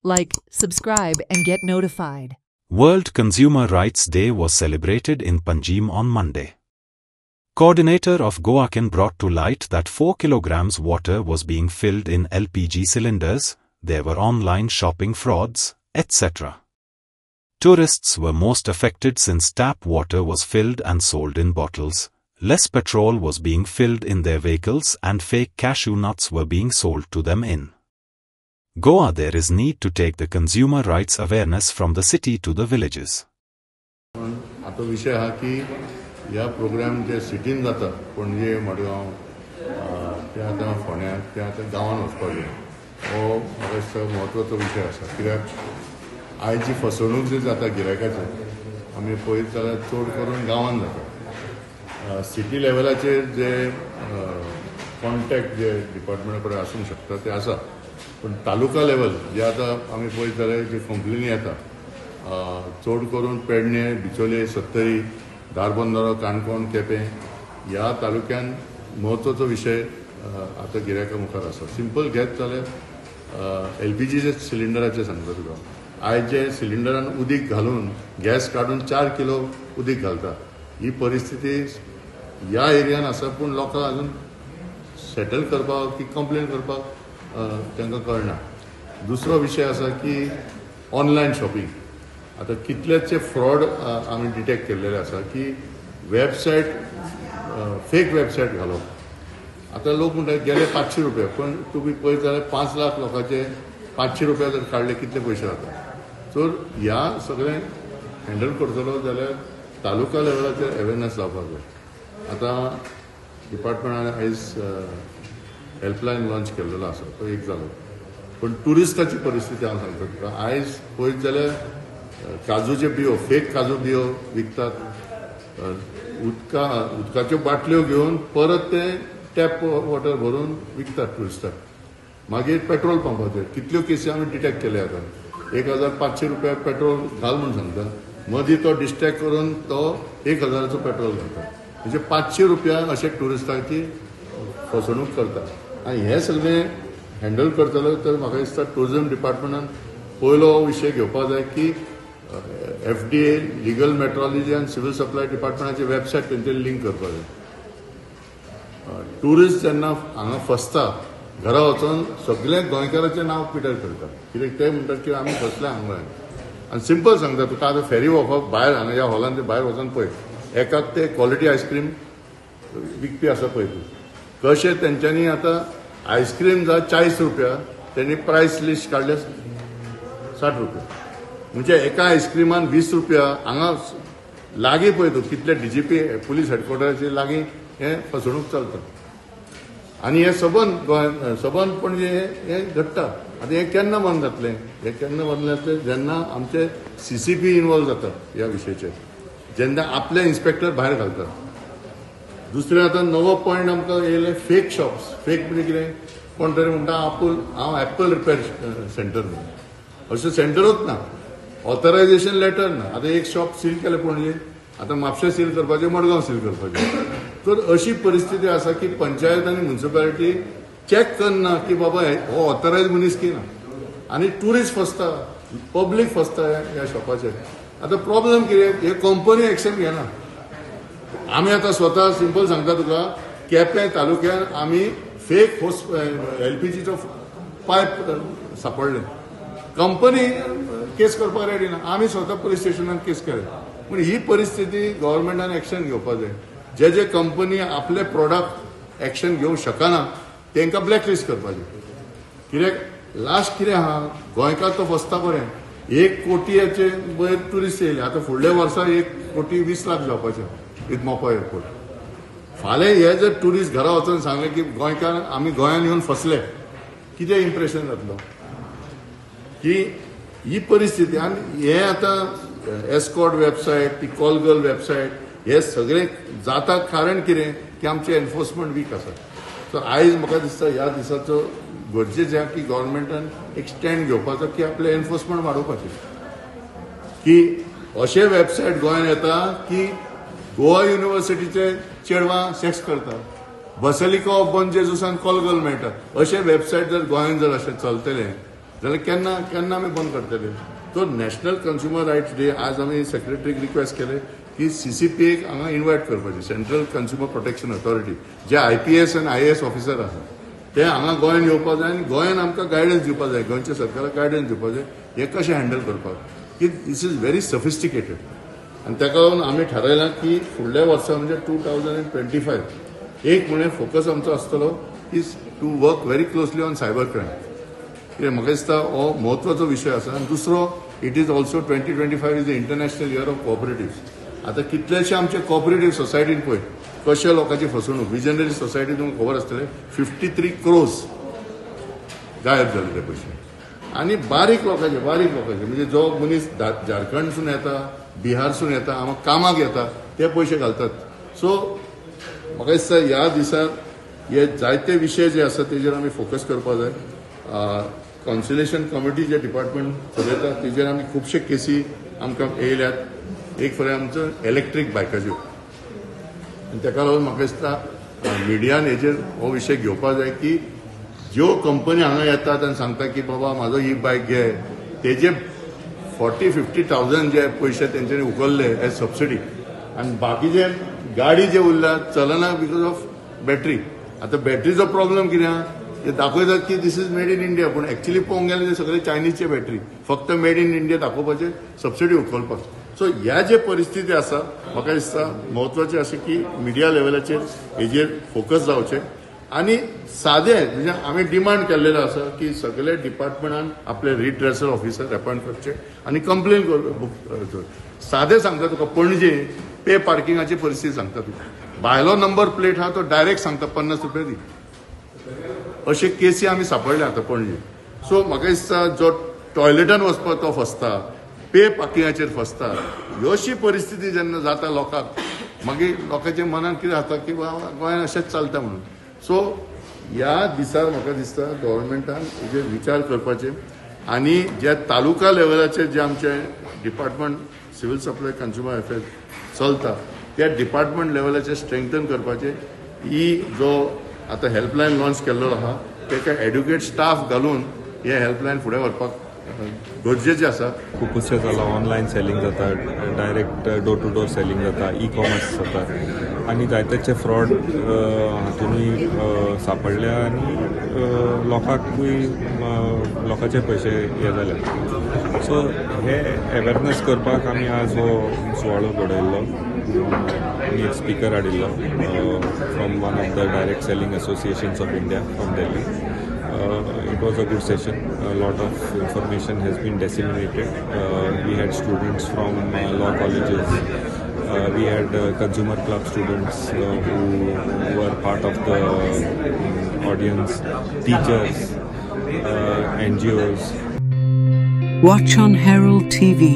Like, subscribe, and get notified. World Consumer Rights Day was celebrated in Panjim on Monday. Coordinator of Goakin brought to light that 4 kilograms water was being filled in LPG cylinders, there were online shopping frauds, etc. Tourists were most affected since tap water was filled and sold in bottles, less petrol was being filled in their vehicles and fake cashew nuts were being sold to them in Goa. There is need to take the consumer rights awareness from the city to the villages. आता विषय हा की या programme जे सिटीन जाता पणजे मडगांव ते आता फोंड्यां ते आता गांवांत वचपाचें हो म्हाका दिसता म्हत्वाचो विशय आसा कित्याक आयज जी फसवणूक जी जाता गिरायकाची आमी पळयत जाल्यार चड करून गांवांत जाता सिटी लेवलाचेर जे कॉन्टॅक्ट जे डिपार्टमेंटा कडेन आसूंक शकता ते आसा पण तालुका लेवल जे आता आमी पळयत जाल्यार जे कंप्लेनी येता चड करून पेडणे बिचोले सत्तरी धारबंदरो काणकोण केपें ह्या तालुक्यान म्हत्वाचो विशय आतां गिरायका मुखार आसा सिंपल घेत जाल्यार एलपीजी सिलिंडराचें सांगता तुका आयज जे सिलिंडरान उदीक घालून गॅस काडून 4 किलो उदीक घालता ही परिस्थिती ह्या एरियान आसा पूण लोकांक अजून सेटल करपाक की कंप्लेन करपाक तांकां कळना. दुसरो विशय आसा की ऑनलायन शॉपिंग आता कितलेशे फ्रॉड आम्ही डिटेक्ट केलेले आसा की वेबसायट फेक वेबसायट घालप आता लोक म्हणटात गेले 500 रुपया पण तुम्ही पळयत जाल्यार 5 लाख लोकांचे 500 रुपया जर काडले कितले पयशे जाता तर ह्या सगळें हँडल करतलो जाल्यार तालुका लेवलाचेर अवेरनेस जावपाक जाय. आता डिपार्टमेंटान आयज हेल्पलायन लॉन्च केल्लो आसा तो एक जालो पण ट्युरिस्टाची परिस्थिती हांव सांगता तुका आयज पळयत जाल्यार काजूचे बियो फेक काजू बियो विकतात उदकाच्यो बाटल्यो घेवन परत ते टॅप वॉटर भरून विकतात ट्युरिस्टाक मागीर पेट्रोल पंपाचेर कितल्यो केसी आमी डिटेक्ट केले आता 1500 रुपया पेट्रोल घाल म्हणून सांगता मदीं तो डिस्ट्रॅक्ट करून तो 1000चो पेट्रोल घालता म्हणजे 500 रुपया अशे ट्युरिस्टांची फसवणूक करता आनी हे सगळें हँडल करतलो तर म्हाका दिसता टुरिझम डिपार्टमेंटान पयलो विशय घेवपाक जाय की FDA लिगल मेट्रोलॉजी आनी सिव्हिल सप्लाय डिपार्टमेंटाची वेबसायट तेंचेर लिंक करपाक जाय. ट्युरिस्ट जेन्ना हांगा फसता घरा वचून सगळे गोंयकाराचें नांव पिड्यार करता कित्याक ते म्हणटात की आमी फसले हांगा आनी सिंपल सांगता तुका आतां फेरी वचप भायर हांगा ह्या हॉलान भायर वचून पळय एकाक ते क्वॉलिटी आयस्क्रीम विकपी आसा पळय तूं कशें तेंच्यांनी आतां आयस्क्रीम जा 40 रुपया तेणी प्रायस लिस्ट काडले 60 रुपया म्हणजे एका आयस्क्रीमान 20 रुपया हांगा लागीं पळय तूं कितले DGP पुलीस हेडक्वॉर्टराचे लागीं हे फसवणूक चलता आनी हे सबंद पणजे हे घडटा. आतां हे केन्ना बंद जातलें हे केन्ना बंद जातलें जेन्ना आमचे CCP इन्वॉल्व जाता ह्या विशयाचेर जेन्ना आपले इन्स्पेक्टर भायर घालता. दुसरें आतां नवो पॉयंट आमकां येयले फेक शॉप्स फेक म्हणजे कितें कोण तरी म्हणटा हांव एप्पल रिपेर सेंटर म्हणून अशें सेंटरूच ना ऑथरायझेशन लेटर ना. आतां एक शॉप सील केलें पणजे आतां म्हापशें सील करपाचें मडगांव सील करपाचें तर अशी परिस्थिती आसा की पंचायत आनी म्युनिसिपालिटी चॅक करना की बाबा हो ऑथरायज मनीस की ना आनी ट्युरिस्ट फसता पब्लीक फसता ह्या शॉपाचेर. आतां प्रॉब्लेम कितें हे कंपनी एक्शन घेना. आमी आतां स्वता सिंपल सांगता तुका केपें तालुक्यान आमी फेक LPGचो पायप सापडले कंपनी केस करपाक रेडी ना आमी स्वता पुलीस स्टेशनान केस केले पूण ही परिस्थिती गव्हर्मेंटान एक्शन घेवपाक जाय. जे कंपनी आपले प्रॉडक्ट एक्शन घेवंक शकना तांकां ब्लॅकलिस्ट करपाचें कित्याक लास्ट कितें आहा गोंयकार तो फसता बरें 1 कोटयाचे वयर ट्युरिस्ट येयले आतां फुडल्या वर्सा 1 कोटी 20 लाख जावपाचें विथ मोपा एअरपोर्ट. फाल्यां हे जर ट्युरिस्ट घरा वचून सांगले की गोंयकार आमी गोंयान येवन फसले कितें इम्प्रेशन जातलो की ही परिस्थिती. आनी हे आतां एस्कॉर्ट वेबसायट ती कॉलगर्ल वेबसायट हे सगळें जाता कारण कितें की आमचे एनफोर्समेंट वीक आसा. सो आयज म्हाका दिसता ह्या दिसाचो गरजेचें आहा की गव्हर्मेंटान एक स्टँड घेवपाचो की आपलें एनफोर्समेंट वाडोवपाचें की अशे वेबसायट गोंयांत येता की गोवा युनिवर्सिटीचे चेडवां सेक्स करतात बसलिका ऑफ बॉर्न जेजूसान कॉलगर्ल मेळटा अशे वेबसायट जर गोंयांत जर अशें चलतलें जाल्यार केन्ना केन्ना आमी बंद करतले. तो नॅशनल कन्झ्युमर रायट्स डे आज आमी सेक्रेटरीक रिक्वेस्ट केले की CCPAक हांगा इन्वायट करपाचें, सेंट्रल कन्झ्युमर प्रोटेक्शन ऑथॉरिटी, जे IPS आनी IAS ऑफिसर आसा ते हांगा गोंयान येवपा जाय आनी गोंयान आमकां गायडन्स दिवपा जाय, गोंयच्या सरकाराक गायडन्स दिवपा जाय हे कशें हँडल करपाक, की दिस इज व्हेरी सफिस्टिकेटेड. आनी ताका लागून आमी थारायलां की फुडल्या वर्सा म्हणजे 2025 एक म्हळ्यार फोकस आमचो आसतलो is to work very closely on cyber crime. कित्याक म्हाका दिसता हो म्हत्वाचो विशय आसा. आनी दुसरो, it is also 2025 is the international year of cooperatives. आता कितलेशे आमचे कोऑपरेटिव्ह सोसायटीन पळय कशे लोकांची फसवणूक. विजनरी सोसायटी तुमकां खबर आसतलें 53 crores गायब जाले ते पयशे. आनी बारीक लोकांचे म्हणजे जो मनीस झारखंडसून येता, बिहारसून येता, हांगा कामाक येता ते पयशे घालतात. सो म्हाका दिसता ह्या दिसार हे जायते विशय जे आसा तेजेर आमी फोकस करपा जाय. कॉन्सिलेशन कमिटी जे डिपार्टमेंट चलयता तेजेर आमी खुबशे केसी आमकां येयल्यात. एक फरें आमचो इलेक्ट्रीक बायकाच्यो, आनी ताका लागून म्हाका दिसता मिडियान हेजेर हो विशय घेवपा जाय की ज्यो कंपनी हांगा येतात आनी सांगता की बाबा म्हाजो ही बायक घे, तेजे 40-50,000 जे पयशे तेंच्यांनी उखल्ले एज सबसिडी, आनी बाकीचे गाडी जे उरल्या चलना बिकॉज ऑफ बॅटरी. आतां बॅटरीचो प्रॉब्लेम कितें आहा ते दाखयतात की this is made in India, पूण एक्चुअली पळोवंक गेल्यार ते सगळे चायनीजचे बॅटरी, फक्त मेड इन इंडिया दाखोवपाचे, सबसिडी उखलपाक. सो ह्या जे परिस्थिती आसा म्हाका दिसता म्हत्वाचें अशें की मिडिया लेवलाचेर हेजेर फोकस जावचें. आनी सादे म्हणजे आमी डिमांड केल्लेलो आसा की सगळे डिपार्टमेंटान आपले रिड्रेसल ऑफिसर अपॉयंट करचे आनी कंप्लेन कर. सादें सांगता तुका पणजे पे पार्किंगाची परिस्थिती सांगता तुका. भायलो नंबर प्लेट आहा तो डायरेक्ट सांगता 50 रुपया दी. अशे केसी आमी सांपडल्या आतां पणजे. सो म्हाका दिसता जो टॉयलेटान वचपाक तो फसता, पे पार्किंगाचेर फसता, ह्यो अशी परिस्थिती जेन्ना जाता लोकांक, मागीर लोकांच्या मनात कितें जाता की बाबा गोंयान अशेंच चलता म्हणून. सो ह्या दिसार म्हाका दिसता गव्हर्मेंटान हेजेर विचार करपाचे आनी जे तालुका लेवलाचेर जे आमचे department civil supply consumer affairs चलता त्या डिपार्टमेंट लेवलाचेर स्ट्रेंथन करपाचे. ही जो आतां हेल्पलायन लॉन्च केल्लो आहा ताका एड्युकेट स्टाफ घालून हे हेल्पलायन फुडें व्हरपाक गरजेचें आसा. खुबशें जालां ऑनलायन सेलिंग जाता, direct door to door selling जाता, ई-कॉमर्स जाता आनी जायतेचे फ्रॉड हातूंतय सांपडल्या आनी लोकांकूय लोकांचे पयशे हे जाले. सो हे अवेरनेस करपाक आमी आज हो सुवाळो घडयल्लो आनी एक स्पीकर हाडिल्लो from one of the direct selling associations of India from Delhi. It was a good session. A lot of information has been disseminated. We had students from law colleges. We had consumer club students who were part of the audience, teachers, NGOs. Watch on Herald TV.